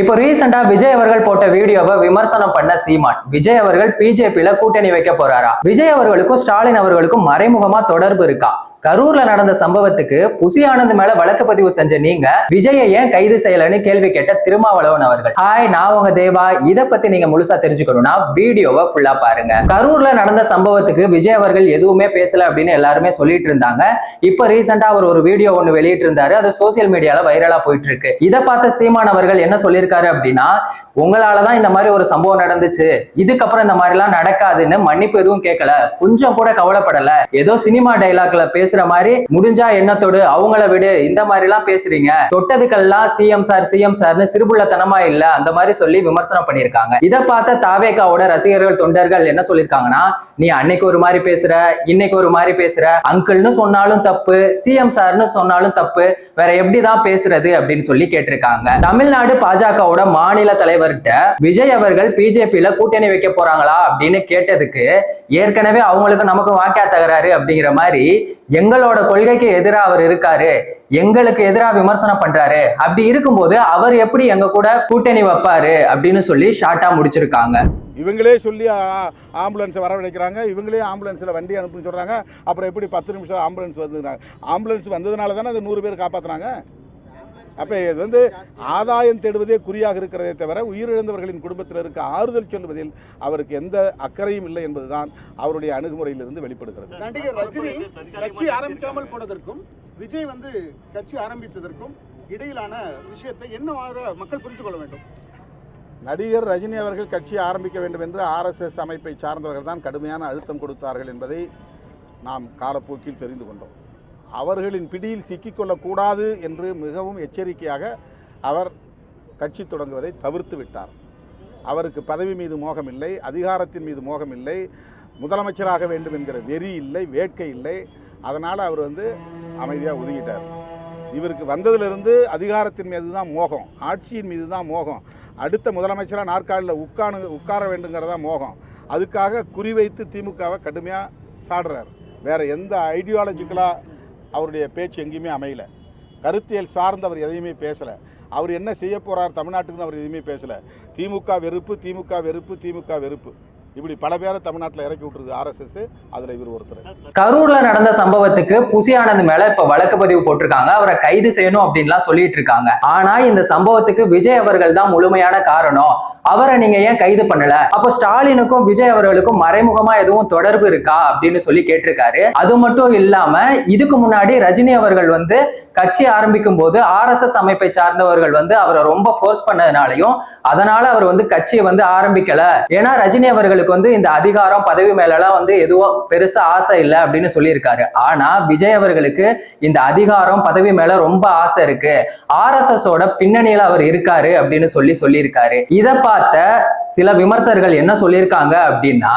இப்போ ரீசெண்டா விஜய் அவர்கள் போட்ட வீடியோவை விமர்சனம் பண்ண சீமான், விஜய் அவர்கள் பிஜேபியில கூட்டணி வைக்க போறாரா, விஜய் அவர்களுக்கும் ஸ்டாலின் அவர்களுக்கும் மறைமுகமா தொடர்பு இருக்கா, கரூர்ல நடந்த சம்பவத்துக்கு புசி ஆனந்த் மேல வழக்கு பதிவு செஞ்ச நீங்க விஜயை ஏன் கைது செய்யலன்னு கேள்வி கேட்ட திருமாவளவன் அவர்கள். ஹாய், நான் உங்க தேவா. இத பத்தி நீங்க முழுசா தெரிஞ்சுக்கணும்னா வீடியோவை ஃபுல்லா பாருங்க. கரூர்ல நடந்த சம்பவத்துக்கு விஜய் அவர்கள் எதுவுமே பேசல அப்படின்னு எல்லாருமே சொல்லிட்டு இருந்தாங்க. இப்ப ரீசெண்டா அவர் ஒரு வீடியோ ஒண்ணு வெளியிட்டு இருந்தாரு. அது சோசியல் மீடியால வைரலா போயிட்டு இருக்கு. இதை பார்த்த சீமான் அவர்கள் என்ன சொல்லியிருக்காரு அப்படின்னா, உங்களாலதான் இந்த மாதிரி ஒரு சம்பவம் நடந்துச்சு, இதுக்கப்புறம் இந்த மாதிரி எல்லாம் நடக்காதுன்னு மன்னிப்பு எதுவும் கேட்கல, கொஞ்சம் கூட கவலைப்படல, ஏதோ சினிமா டைலாக்ல பேசுற மாதிரி முடிஞ்சா எண்ணத்தோடு அவங்கள விடு, இந்த மாதிரி எல்லாம் பேசுறீங்க, தொட்டதுக்கெல்லாம் சிஎம் சார்னு சிறுபுள்ளத்தனமா இல்ல, அந்த மாதிரி சொல்லி விமர்சனம் பண்ணிருக்காங்க. இதை பார்த்த தாவேகாவோட ரசிகர்கள் தொண்டர்கள் என்ன சொல்லிருக்காங்கன்னா, நீ அன்னைக்கு ஒரு மாதிரி பேசுற, இன்னைக்கு ஒரு மாதிரி பேசுற, அங்கிள்னு சொன்னாலும் தப்பு, சிஎம் சார்னு சொன்னாலும் தப்பு, வேற எப்படிதான் பேசுறது அப்படின்னு சொல்லி கேட்டிருக்காங்க. தமிழ்நாடு பாஜகவோட மாநில தலைவர்கிட்ட விஜய் அவர்கள் பிஜேபியில கூட்டணி வைக்க போறாங்களா அப்படின்னு கேட்டதுக்கு, ஏற்கனவே அவங்களுக்கு நமக்கு வாக்கியா தகராறு அப்படிங்கிற மாதிரி எங்களோட கொள்கைக்கு எதிராக அவர் இருக்காரு, எங்களுக்கு எதிராக விமர்சனம் பண்றாரு, அப்படி இருக்கும்போது அவர் எப்படி எங்க கூட கூட்டணி வைப்பாரு அப்படின்னு சொல்லி ஷார்ட்டா முடிச்சிருக்காங்க. இவங்களே சொல்லி ஆம்புலன்ஸை வரவழைக்கிறாங்க, இவங்களே ஆம்புலன்ஸில் வண்டி அனுப்புன்னு சொல்கிறாங்க. அப்புறம் எப்படி 10 நிமிஷம் ஆம்புலன்ஸ் வந்துக்கிறாங்க? ஆம்புலன்ஸ் வந்ததுனால தானே அது 100 பேர் காப்பாற்றுறாங்க. அப்போ இது ஆதாயம் தேடுவதே குறியாக இருக்கிறதே தவிர உயிரிழந்தவர்களின் குடும்பத்தினருக்கு ஆறுதல் சொல்வதில் அவருக்கு எந்த அக்கறையும் இல்லை என்பதுதான் அவருடைய அணுகுமுறையிலிருந்து வெளிப்படுகிறது. நடிகர் ரஜினி கட்சி ஆரம்பிக்காமல் போனதற்கும் விஜய் கட்சி ஆரம்பித்ததற்கும் இடையிலான விஷயத்தை என்ன மக்கள் புரிந்து கொள்ள வேண்டும்? நடிகர் ரஜினி அவர்கள் கட்சி ஆரம்பிக்க வேண்டும் என்று RSS அமைப்பை சார்ந்தவர்கள் தான் கடுமையான அழுத்தம் கொடுத்தார்கள் என்பதை நாம் காலப்போக்கில் தெரிந்து கொண்டோம். அவர்களின் பிடியில் சிக்கிக்கொள்ளக்கூடாது என்று மிகவும் எச்சரிக்கையாக அவர் கட்சி தொடங்குவதை தவிர்த்து விட்டார். அவருக்கு பதவி மீது மோகம் இல்லை, அதிகாரத்தின் மீது மோகம் இல்லை, முதலமைச்சராக வேண்டும் என்கிற வெறி இல்லை, வேட்கை இல்லை. அதனால் அவர் அமைதியாக ஒதுங்கிட்டார். இவருக்கு வந்ததிலிருந்து அதிகாரத்தின் மீது தான் மோகம், ஆட்சியின் மீது தான் மோகம், அடுத்த முதலமைச்சராக நாற்காலில் உட்கார வேண்டுங்கிறதா மோகம். அதுக்காக குறிவைத்து திமுகவை கடுமையாக சாடுறார். வேறு எந்த ஐடியாலஜிக்கலாக அவருடைய பேச்சு எங்கேயுமே அமையல. கருத்தியல் சார்ந்து அவர் எதையுமே பேசலை. அவர் என்ன செய்ய போகிறார் தமிழ்நாட்டுக்குன்னு அவர் எதுவுமே பேசலை. திமுக வெறுப்பு, திமுக வெறுப்பு, திமுக வெறுப்பு, இப்படி பல பேரை தமிழ்நாட்டில் இறக்கி விட்டுருது RSS. அதுல இவர் ஒருத்தர். கரூர்ல நடந்த சம்பவத்துக்கு புசி ஆனந்த் மேல இப்ப வழக்கு பதிவு போட்டிருக்காங்க. அவரை கைது செய்யணும் அப்படின்லாம் சொல்லிட்டு இருக்காங்க. ஆனா இந்த சம்பவத்துக்கு விஜய் அவர்கள் தான் முழுமையான காரணம், அவரை நீங்க ஏன் கைது பண்ணல, அப்போ ஸ்டாலினுக்கும் விஜய் அவர்களுக்கும் மறைமுகமா எதுவும் தொடர்பு இருக்கா அப்படின்னு சொல்லி கேட்டிருக்காரு. அது மட்டும் இல்லாம இதுக்கு முன்னாடி ரஜினி அவர்கள் கட்சி ஆரம்பிக்கும் போது RSS அமைப்பை சார்ந்தவர்கள் அவரை ரொம்ப ஃபோர்ஸ் பண்ணதுனாலையும் அதனால அவர் கட்சியை ஆரம்பிக்கல, ஏன்னா ரஜினி அவர்களுக்கு இந்த அதிகாரம் பதவி மேலாம் எதுவும் பெருசா ஆசை இல்லை அப்படின்னு சொல்லியிருக்காரு. ஆனா விஜய் அவர்களுக்கு இந்த அதிகாரம் பதவி மேல ரொம்ப ஆசை இருக்கு, RSS ஓட பின்னணியில அவர் இருக்காரு அப்படின்னு சொல்லியிருக்காரு. இதை பார்த்த சில விமர்சகர்கள் என்ன சொல்லியிருக்காங்க அப்படின்னா,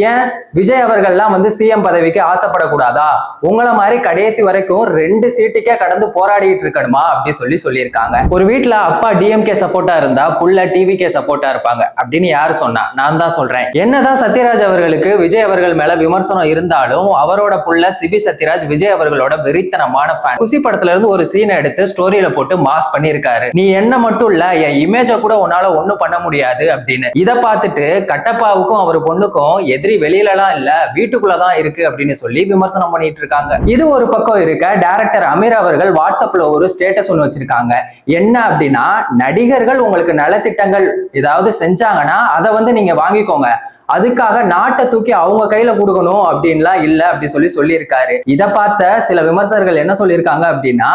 ஏன் விஜய் அவர்கள்லாம் சிஎம் பதவிக்கு ஆசைப்படக்கூடாதா, உங்களை மாதிரி கடைசி வரைக்கும் 2 சீட்டுக்கே கடந்து போராடிட்டு இருக்கணுமா அப்படி சொல்லியிருக்காங்க. ஒரு வீட்டுல அப்பா DMK சப்போர்ட்டா இருந்தா புள்ள TVK சப்போர்ட்டா இருப்பாங்க அப்படின்னு யாரு சொன்னா? நான் தான் சொல்றேன். என்னதான் சத்யராஜ் அவர்களுக்கு விஜய் அவர்கள் மேல விமர்சனம் இருந்தாலும் அவரோட புள்ள சிபி சத்யராஜ் விஜய் அவர்களோட வெறித்தனமான ஃபேன். குசி படத்துல இருந்து ஒரு சீனை எடுத்து ஸ்டோரியில போட்டு மாஸ் பண்ணியிருக்காரு. நீ என்ன மட்டும் இல்ல, என் இமேஜ கூட உன்னால ஒண்ணும் பண்ண முடியாது அப்படின்னு. இதை பார்த்துட்டு கட்டப்பாவுக்கும் அவர் பொண்ணுக்கும் எதிரி வெளியிலலாம் இல்ல, வீட்டுக்குள்ளதான் இருக்கு அப்படின்னு சொல்லி விமர்சனம் பண்ணிட்டு இருக்காங்க. இது ஒரு பக்கம் இருக்க, டைரக்டர் அமீர் அவர்கள் வாட்ஸ்அப்ல ஒரு ஸ்டேட்டஸ் ஒண்ணு வச்சிருக்காங்க. என்ன அப்படின்னா, நடிகர்கள் உங்களுக்கு நலத்திட்டங்கள் ஏதாவது செஞ்சாங்கன்னா அதை நீங்க வாங்கிக்கோங்க, அதுக்காக நாட்டை தூக்கி அவங்க கையில கொடுக்கணும் அப்படின்லாம் இல்ல அப்படி சொல்லியிருக்காரு. இதை பார்த்த சில விமர்சகர்கள் என்ன சொல்லியிருக்காங்க அப்படின்னா,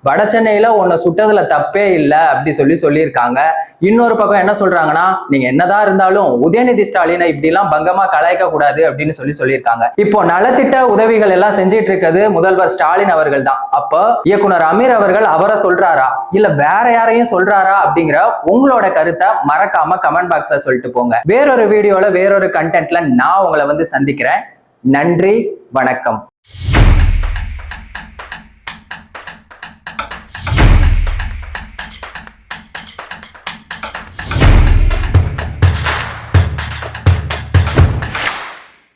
வட சென்னையில உன்னை சுட்டதுல தப்பே இல்லை அப்படி சொல்லியிருக்காங்க. இன்னொரு பக்கம் என்ன சொல்றாங்கன்னா, நீங்க என்னதான் இருந்தாலும் உதயநிதி ஸ்டாலினை இப்படி எல்லாம் பங்கமா கலாய்க்க கூடாது அப்படின்னு சொல்லியிருக்காங்க. இப்போ நலத்திட்ட உதவிகள் எல்லாம் செஞ்சிட்டு இருக்கிறது முதல்வர் ஸ்டாலின் அவர்கள் தான். அப்போ இயக்குனர் அமீர் அவர்கள் அவரை சொல்றாரா இல்ல வேற யாரையும் சொல்றாரா அப்படிங்கிற உங்களோட கருத்தை மறக்காம கமெண்ட் பாக்ஸ்ல சொல்லிட்டு போங்க. வேறொரு வீடியோல வேறொரு கண்டென்ட்ல நான் உங்களை சந்திக்கிறேன். நன்றி, வணக்கம்.